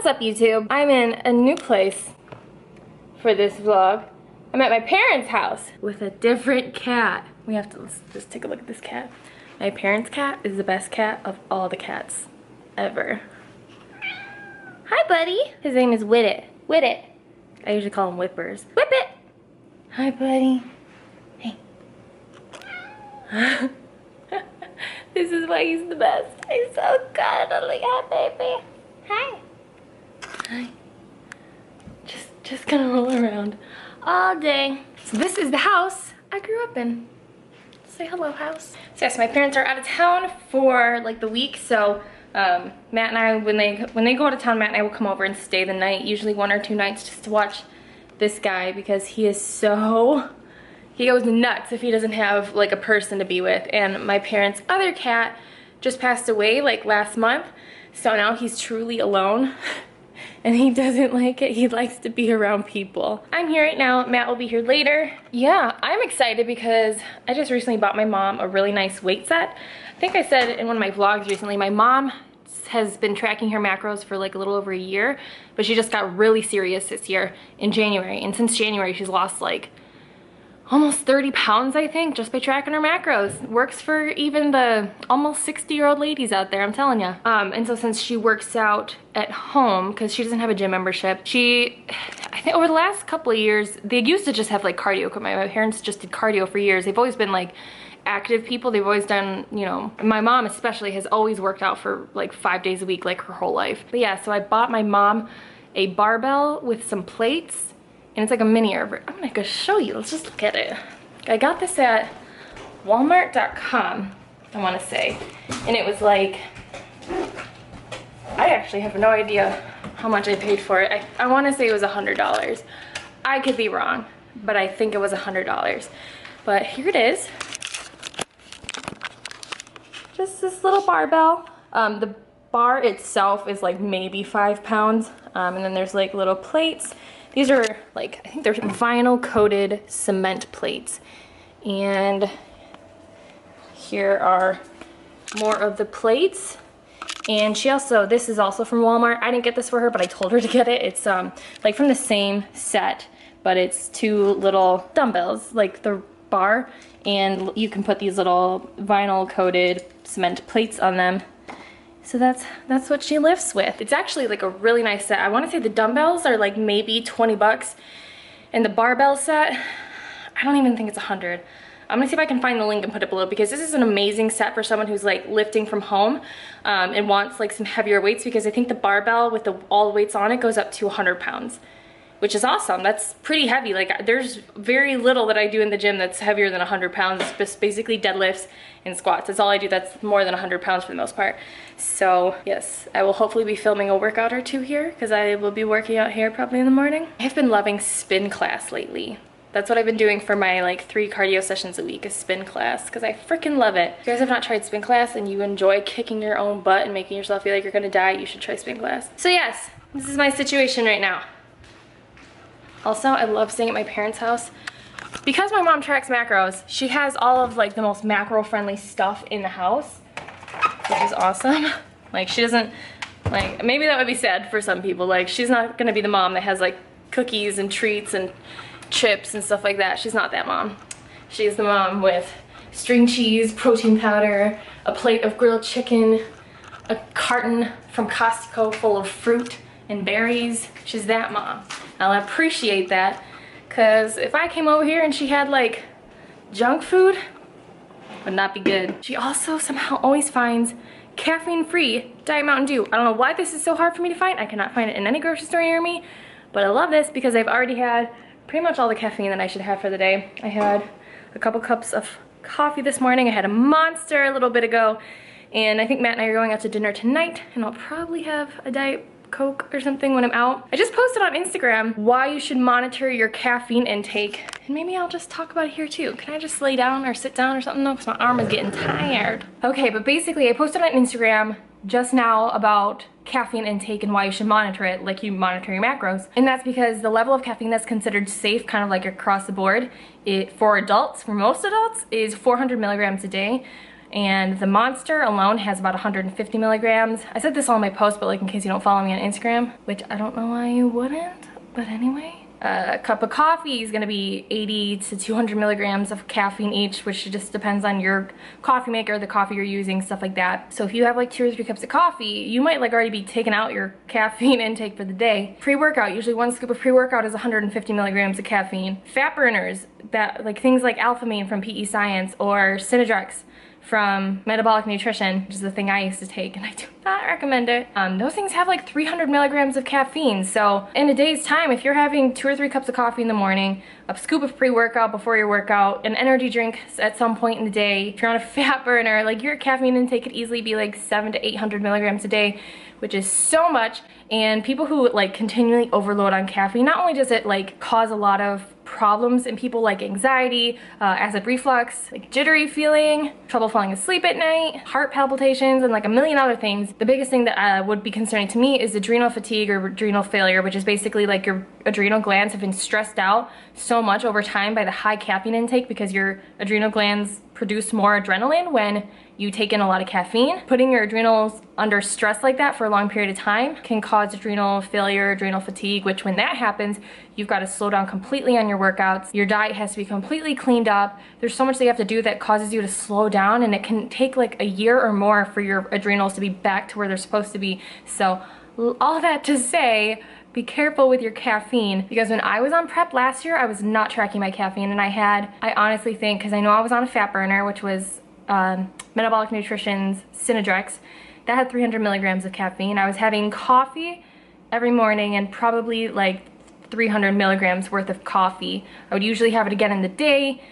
What's up, YouTube? I'm in a new place for this vlog. I'm at my parents' house with a different cat. We have to just take a look at this cat. My parents' cat is the best cat of all the cats ever. Hi, buddy. His name is Whippet. Whippet. I usually call him Whippers. Whippet. Hi, buddy. Hey. This is why he's the best. He's so cuddly. Hi, baby. Hi. Hi. Just gonna roll around all day. So this is the house I grew up in. Say hello, house. So yes, my parents are out of town for like the week, so Matt and I, when they go out of town, Matt and I will come over and stay the night, usually 1 or 2 nights, just to watch this guy because he goes nuts if he doesn't have like a person to be with. And my parents' other cat just passed away like last month, so now he's truly alone. And he doesn't like it. He likes to be around people. I'm here right now. Matt will be here later. Yeah, I'm excited because I just recently bought my mom a really nice weight set. I think I said in one of my vlogs recently, my mom has been tracking her macros for like a little over a year, but she just got really serious this year in January. And since January, she's lost like almost 30 pounds, I think, just by tracking her macros. Works for even the almost 60-year-old ladies out there, I'm telling you. And so since she works out at home, because she doesn't have a gym membership, I think over the last couple of years, they used to just have like cardio equipment. My parents just did cardio for years. They've always been like active people. They've always done, you know, my mom especially has always worked out for like 5 days a week, like her whole life. But yeah, so I bought my mom a barbell with some plates. And it's like a mini herb. I'm gonna go show you. Let's just look at it. I got this at Walmart.com, I wanna say. And it was like, I actually have no idea how much I paid for it. I wanna say it was $100. I could be wrong, but I think it was $100. But here it is. Just this little barbell. The bar itself is like maybe 5 pounds. And then there's like little plates. These are like, I think they're vinyl coated cement plates. And here are more of the plates. And she also, this is also from Walmart. I didn't get this for her, but I told her to get it. It's like from the same set, but it's 2 little dumbbells, like the bar. And you can put these little vinyl coated cement plates on them. So that's what she lifts with. It's actually like a really nice set. I want to say the dumbbells are like maybe 20 bucks. And the barbell set, I don't even think it's 100. I'm gonna see if I can find the link and put it below, because this is an amazing set for someone who's like lifting from home and wants like some heavier weights, because I think the barbell with all the weights on it goes up to 100 pounds. Which is awesome. That's pretty heavy. Like, there's very little that I do in the gym that's heavier than 100 pounds. It's just basically deadlifts and squats. That's all I do that's more than 100 pounds for the most part. So yes, I will hopefully be filming a workout or 2 here, because I will be working out here probably in the morning. I've been loving spin class lately. That's what I've been doing for my like 3 cardio sessions a week, is spin class, because I freaking love it. If you guys have not tried spin class and you enjoy kicking your own butt and making yourself feel like you're gonna die, you should try spin class. So yes, this is my situation right now. Also, I love staying at my parents' house. Because my mom tracks macros, she has all of like the most macro-friendly stuff in the house, which is awesome. Like, she doesn't, like, maybe that would be sad for some people. Like, she's not gonna be the mom that has like cookies and treats and chips and stuff like that. She's not that mom. She's the mom with string cheese, protein powder, a plate of grilled chicken, a carton from Costco full of fruit and berries. She's that mom. I'll appreciate that, because if I came over here and she had like junk food, it would not be good. She also somehow always finds caffeine-free Diet Mountain Dew. I don't know why this is so hard for me to find. I cannot find it in any grocery store near me, but I love this because I've already had pretty much all the caffeine that I should have for the day. I had a couple cups of coffee this morning. I had a Monster a little bit ago, and I think Matt and I are going out to dinner tonight, and I'll probably have a Diet Coke or something when I'm out. I just posted on Instagram why you should monitor your caffeine intake, and maybe I'll just talk about it here too. Can I just lay down or sit down or something though, because my arm is getting tired. Okay, but basically I posted on Instagram just now about caffeine intake and why you should monitor it like you monitor your macros. And that's because the level of caffeine that's considered safe, kind of like across the board, for adults, for most adults, is 400 milligrams a day. And the Monster alone has about 150 milligrams. I said this on my post, but like in case you don't follow me on Instagram, which I don't know why you wouldn't, but anyway. A cup of coffee is gonna be 80 to 200 milligrams of caffeine each, which just depends on your coffee maker, the coffee you're using, stuff like that. So if you have like 2 or 3 cups of coffee, you might like already be taking out your caffeine intake for the day. Pre-workout, usually 1 scoop of pre-workout is 150 milligrams of caffeine. Fat burners, that like things like Alphamine from PE Science or Synedrex from Metabolic Nutrition, which is the thing I used to take, and I do not recommend it. Those things have like 300 milligrams of caffeine. So in a day's time, if you're having 2 or 3 cups of coffee in the morning, a scoop of pre-workout before your workout, an energy drink at some point in the day, if you're on a fat burner, like your caffeine intake could easily be like 700 to 800 milligrams a day, which is so much. And people who like continually overload on caffeine, not only does it like cause a lot of problems in people like anxiety, acid reflux, like jittery feeling, trouble falling asleep at night, heart palpitations, and like a million other things. The biggest thing that would be concerning to me is adrenal fatigue or adrenal failure, which is basically like your adrenal glands have been stressed out so much over time by the high caffeine intake because your adrenal glands produce more adrenaline when you take in a lot of caffeine. Putting your adrenals under stress like that for a long period of time can cause adrenal failure, adrenal fatigue, which when that happens, you've got to slow down completely on your workouts. Your diet has to be completely cleaned up. There's so much that you have to do that causes you to slow down, and it can take like a year or more for your adrenals to be back to where they're supposed to be. So all that to say, be careful with your caffeine, because when I was on prep last year, I was not tracking my caffeine, and I honestly think, because I know I was on a fat burner, which was Metabolic Nutrition's Synedrex, that had 300 milligrams of caffeine. I was having coffee every morning and probably like 300 milligrams worth of coffee. I would usually have it again in the day.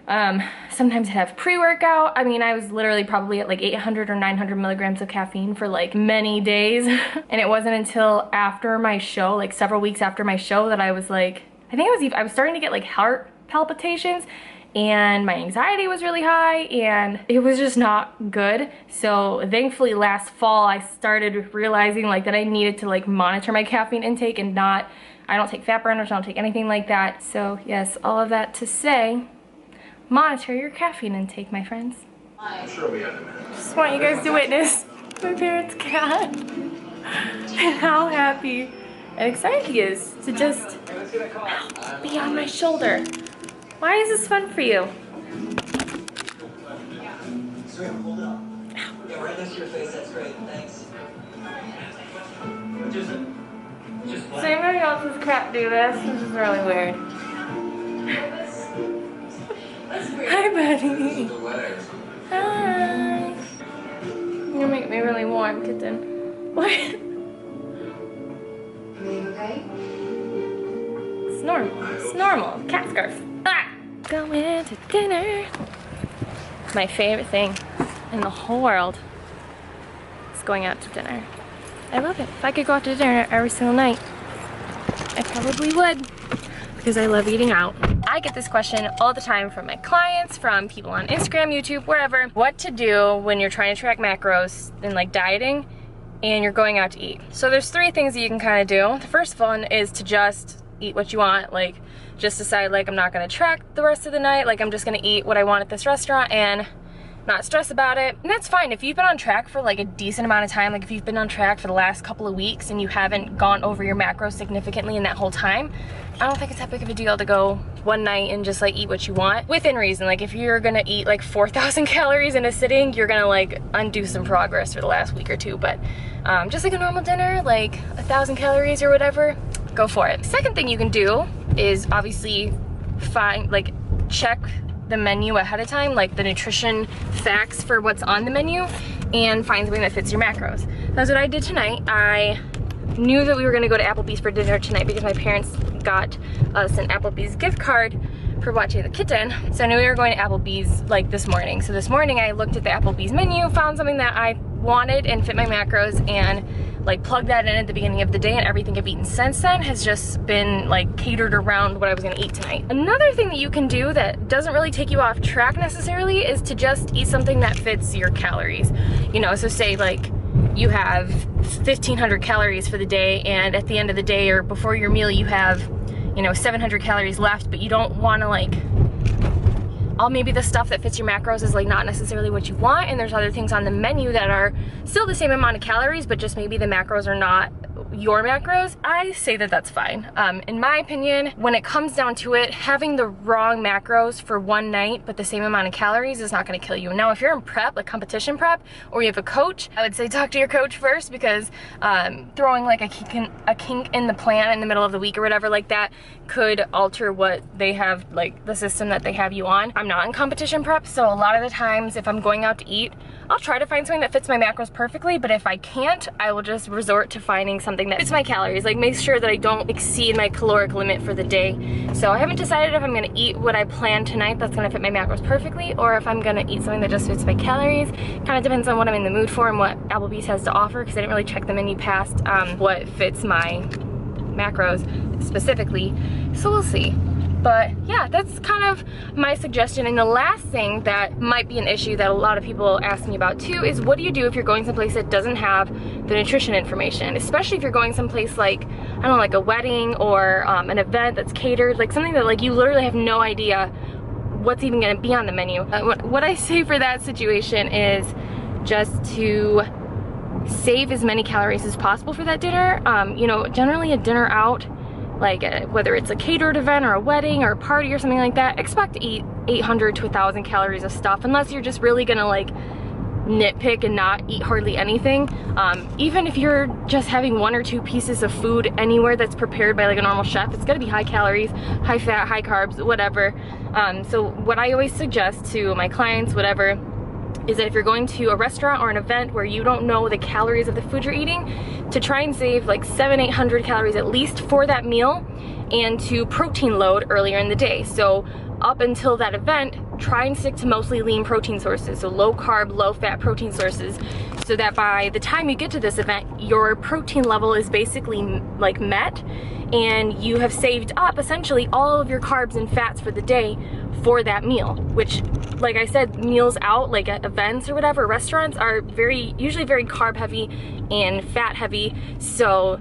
Sometimes I'd have pre-workout. I mean, I was literally probably at like 800 or 900 milligrams of caffeine for like many days. And it wasn't until after my show, like several weeks after my show, that I was like, I was starting to get like heart palpitations, and my anxiety was really high, and it was just not good. So thankfully last fall I started realizing like that I needed to like monitor my caffeine intake and I don't take fat burners, I don't take anything like that. So yes, all of that to say, monitor your caffeine intake, my friends. I'm sure we have a minute. Just want you guys to witness my parents' cat and how happy and excited he is to just be on my shoulder. Why is this fun for you? Sweet, hold it up. Yeah, right next to your face, that's great, thanks. So anybody else's cat do this? This is really weird. Hi, buddy. Hi. You make me really warm, kitten. What? Everything okay? It's normal. It's normal. Cat scarf. Ah! Going to dinner. My favorite thing in the whole world is going out to dinner. I love it. If I could go out to dinner every single night, I probably would, because I love eating out. I get this question all the time from my clients, from people on Instagram, YouTube, wherever. What to do when you're trying to track macros and like dieting and you're going out to eat. So there's 3 things that you can kind of do. The first one is to just eat what you want. Like just decide like I'm not gonna track the rest of the night. Like I'm just gonna eat what I want at this restaurant and not stress about it. And that's fine. If you've been on track for like a decent amount of time, like if you've been on track for the last couple of weeks and you haven't gone over your macros significantly in that whole time, I don't think it's that big of a deal to go one night and just like eat what you want within reason. Like if you're gonna eat like 4,000 calories in a sitting, you're gonna like undo some progress for the last week or two. But just like a normal dinner, like 1,000 calories or whatever, go for it. Second thing you can do is obviously check the menu ahead of time, like the nutrition facts for what's on the menu, and find something that fits your macros. That's what I did tonight. I knew that we were gonna go to Applebee's for dinner tonight because my parents got us an Applebee's gift card for watching the kitten. So I knew we were going to Applebee's like this morning. So this morning I looked at the Applebee's menu, found something that I wanted and fit my macros, and like plugged that in at the beginning of the day, and everything I've eaten since then has just been like catered around what I was gonna eat tonight. Another thing that you can do that doesn't really take you off track necessarily is to just eat something that fits your calories. You know, so say like you have 1,500 calories for the day, and at the end of the day or before your meal you have, you know, 700 calories left, but you don't wanna like all maybe the stuff that fits your macros is like not necessarily what you want, and there's other things on the menu that are still the same amount of calories, but just maybe the macros are not your macros, I say that that's fine. In my opinion, when it comes down to it, having the wrong macros for one night but the same amount of calories is not going to kill you. Now, if you're in prep, like competition prep, or you have a coach, I would say talk to your coach first, because throwing like a kink in the plan in the middle of the week or whatever like that could alter what they have, like the system that they have you on. I'm not in competition prep, so a lot of the times if I'm going out to eat, I'll try to find something that fits my macros perfectly, but if I can't, I will just resort to finding something that fits my calories, like make sure that I don't exceed my caloric limit for the day. So I haven't decided if I'm gonna eat what I planned tonight that's gonna fit my macros perfectly, or if I'm gonna eat something that just fits my calories. Kind of depends on what I'm in the mood for and what Applebee's has to offer, because I didn't really check the menu past what fits my macros specifically, so we'll see. But yeah, that's kind of my suggestion. And the last thing that might be an issue that a lot of people ask me about too is, what do you do if you're going someplace that doesn't have the nutrition information? Especially if you're going someplace like, I don't know, like a wedding or an event that's catered, like something that like you literally have no idea what's even gonna be on the menu. What I say for that situation is just to save as many calories as possible for that dinner. You know, generally a dinner out, like whether it's a catered event or a wedding or a party or something like that, expect to eat 800 to 1,000 calories of stuff, unless you're just really gonna like nitpick and not eat hardly anything. Even if you're just having 1 or 2 pieces of food anywhere that's prepared by like a normal chef, it's gonna be high calories, high fat, high carbs, whatever. So what I always suggest to my clients, whatever, is that if you're going to a restaurant or an event where you don't know the calories of the food you're eating, to try and save like 700-800 calories at least for that meal, and to protein load earlier in the day. So up until that event, try and stick to mostly lean protein sources, so low carb, low fat protein sources, so that by the time you get to this event, your protein level is basically like met, and you have saved up essentially all of your carbs and fats for the day for that meal, which, like I said, meals out, like at events or whatever, restaurants are usually very carb heavy and fat heavy. So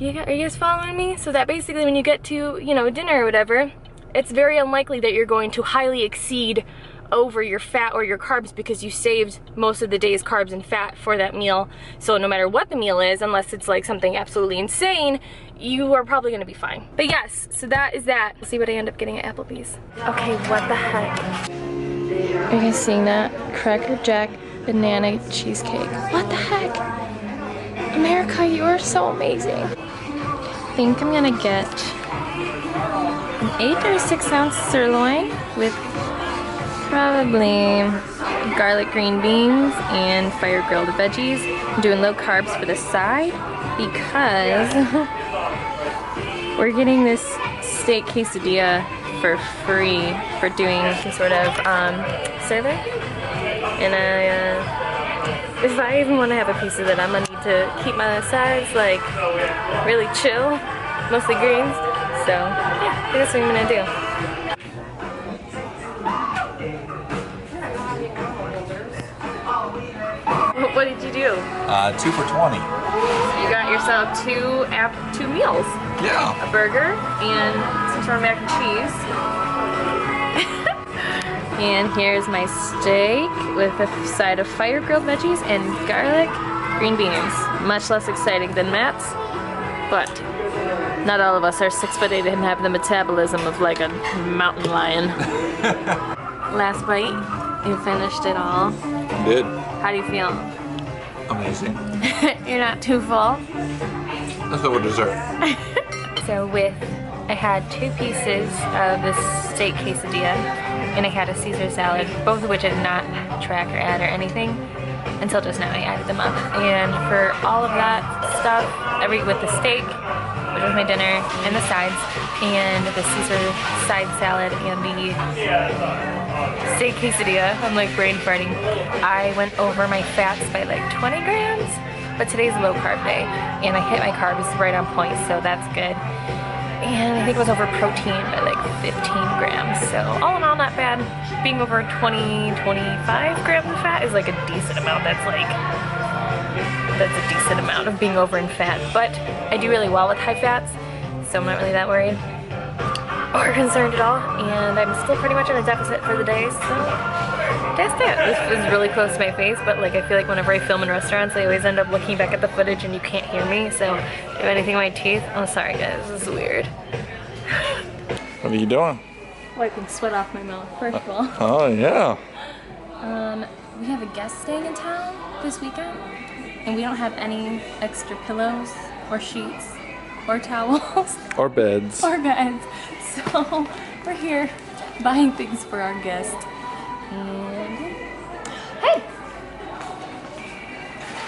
are you guys following me? So that basically when you get to, you know, dinner or whatever, it's very unlikely that you're going to highly exceed over your fat or your carbs, because you saved most of the day's carbs and fat for that meal. So no matter what the meal is, unless it's like something absolutely insane, you are probably gonna be fine. But yes, so that is that. We'll see what I end up getting at Applebee's. Okay, what the heck? Are you guys seeing that? Cracker Jack banana cheesecake. What the heck? America, you are so amazing. I think I'm gonna get an 8 or 6 ounce sirloin with probably garlic green beans and fire grilled veggies. I'm doing low carbs for the side because we're getting this steak quesadilla for free for doing some sort of survey. And if I even want to have a piece of it, I'm gonna need to keep my sides like really chill, mostly greens. So yeah, I think that's what I'm gonna do. What did you do? 2 for $20. You got yourself two meals. Yeah. A burger and some sort of mac and cheese. And here's my steak with a side of fire grilled veggies and garlic green beans. Much less exciting than Matt's, but not all of us are 6'8" and have the metabolism of like a mountain lion. Last bite, you finished it all. Did. How do you feel? Amazing. You're not too full? That's what we're dessert. So I had 2 pieces of this steak quesadilla, and I had a Caesar salad, both of which I did not track or add or anything until just now. I added them up. And for all of that stuff, with the steak, which was my dinner, and the sides, and the Caesar side salad, and the steak quesadilla, I'm like brain farting, I went over my fats by like 20 grams, but today's a low carb day, and I hit my carbs right on point, so that's good. And I think it was over protein by like 15 grams, so all in all not bad. Being over 20-25 grams of fat is like a decent amount. That's a decent amount of being over in fat, but I do really well with high fats, so I'm not really that worried. or concerned at all, and I'm still pretty much in a deficit for the day, so that's it. This is really close to my face, but like I feel like whenever I film in restaurants, I always end up looking back at the footage and you can't hear me, so if anything in my teeth, oh sorry guys, this is weird. What are you doing? Wiping sweat off my mouth, first of all. Oh, yeah. We have a guest staying in town this weekend, and we don't have any extra pillows or sheets or towels Or beds. or beds. So we're here buying things for our guest. And hey!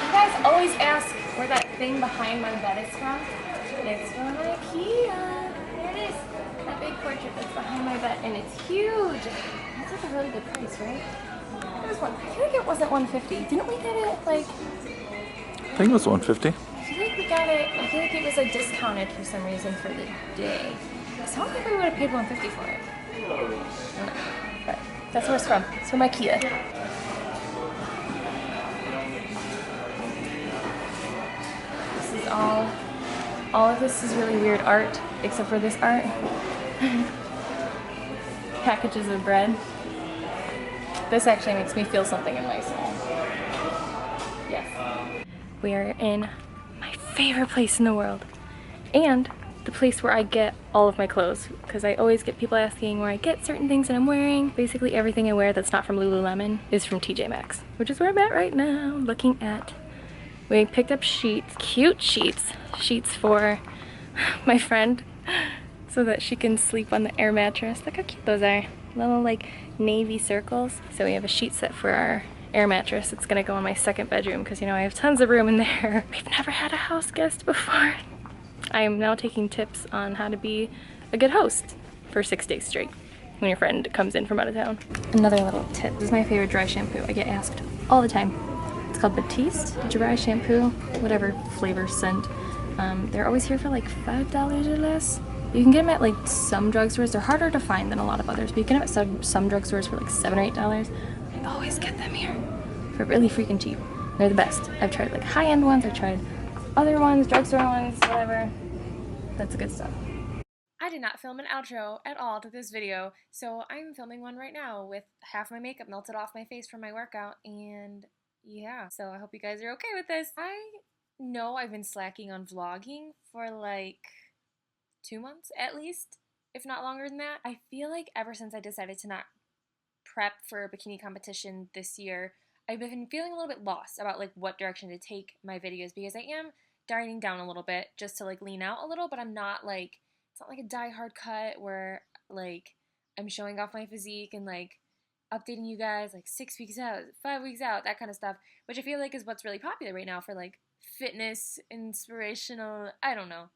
You guys always ask where that thing behind my bed is from. It's from IKEA. There it is. That big portrait that's behind my bed, and it's huge. That's like a really good price, right? It was one. I feel like it wasn't $150. Didn't we get it like? I think it was $150. I feel like we got it. I feel like it was like discounted for some reason for the day. So I don't think we would have paid $150 for it. No. But that's where it's from. It's from IKEA. This is all. All of this is really weird art, except for this art. Packages of bread. This actually makes me feel something in my soul. Yes. We are in my favorite place in the world. And the place where I get all of my clothes. Because I always get people asking where I get certain things that I'm wearing. Basically everything I wear that's not from Lululemon is from TJ Maxx. Which is where I'm at right now, looking at. We picked up sheets, cute sheets. Sheets for my friend. So that she can sleep on the air mattress. Look how cute those are. Little like navy circles. So we have a sheet set for our air mattress. It's gonna go in my second bedroom because you know I have tons of room in there. We've never had a house guest before. I am now taking tips on how to be a good host for 6 days straight when your friend comes in from out of town. Another little tip. This is my favorite dry shampoo. I get asked all the time. It's called Batiste dry shampoo, whatever flavor scent. They're always here for like $5 or less. You can get them at like some drugstores. They're harder to find than a lot of others, but you can get them at some drugstores for like $7 or $8. I always get them here for really freaking cheap. They're the best. I've tried like high-end ones. I've tried other ones, drugstore ones, whatever. That's the good stuff. I did not film an outro at all to this video, so I'm filming one right now with half my makeup melted off my face from my workout, and yeah, so I hope you guys are okay with this. I know I've been slacking on vlogging for like 2 months at least, if not longer than that. I feel like ever since I decided to not prep for a bikini competition this year, I've been feeling a little bit lost about like what direction to take my videos, because I am dieting down a little bit just to like lean out a little, but I'm not like, it's not like a die hard cut where like I'm showing off my physique and like updating you guys like 6 weeks out, 5 weeks out, that kind of stuff, which I feel like is what's really popular right now for like fitness, inspirational, I don't know.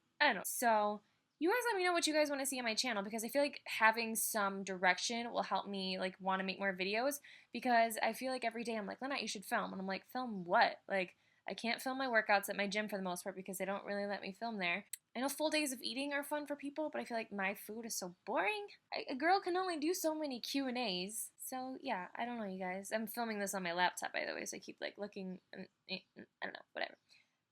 So you guys let me know what you guys want to see on my channel, because I feel like having some direction will help me like want to make more videos, because I feel like every day I'm like, Lynette, you should film. And I'm like, film what? Like, I can't film my workouts at my gym for the most part because they don't really let me film there. I know full days of eating are fun for people, but I feel like my food is so boring. A girl can only do so many Q&As. So yeah, I don't know, you guys. I'm filming this on my laptop, by the way, so I keep like looking, and I don't know, whatever.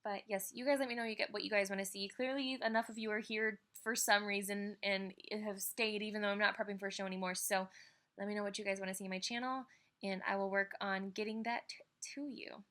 But yes, you guys let me know what you guys want to see. Clearly, enough of you are here for some reason and have stayed, even though I'm not prepping for a show anymore. So let me know what you guys want to see on my channel, and I will work on getting that to you.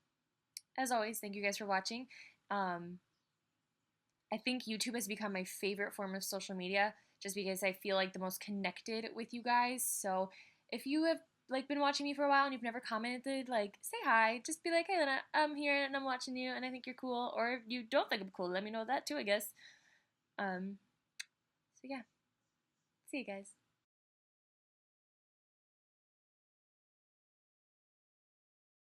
As always, thank you guys for watching. I think YouTube has become my favorite form of social media, just because I feel like the most connected with you guys. So if you have like been watching me for a while and you've never commented, like say hi. Just be like, hey Lena, I'm here and I'm watching you and I think you're cool. Or if you don't think I'm cool, let me know that too, I guess. So yeah. See you guys.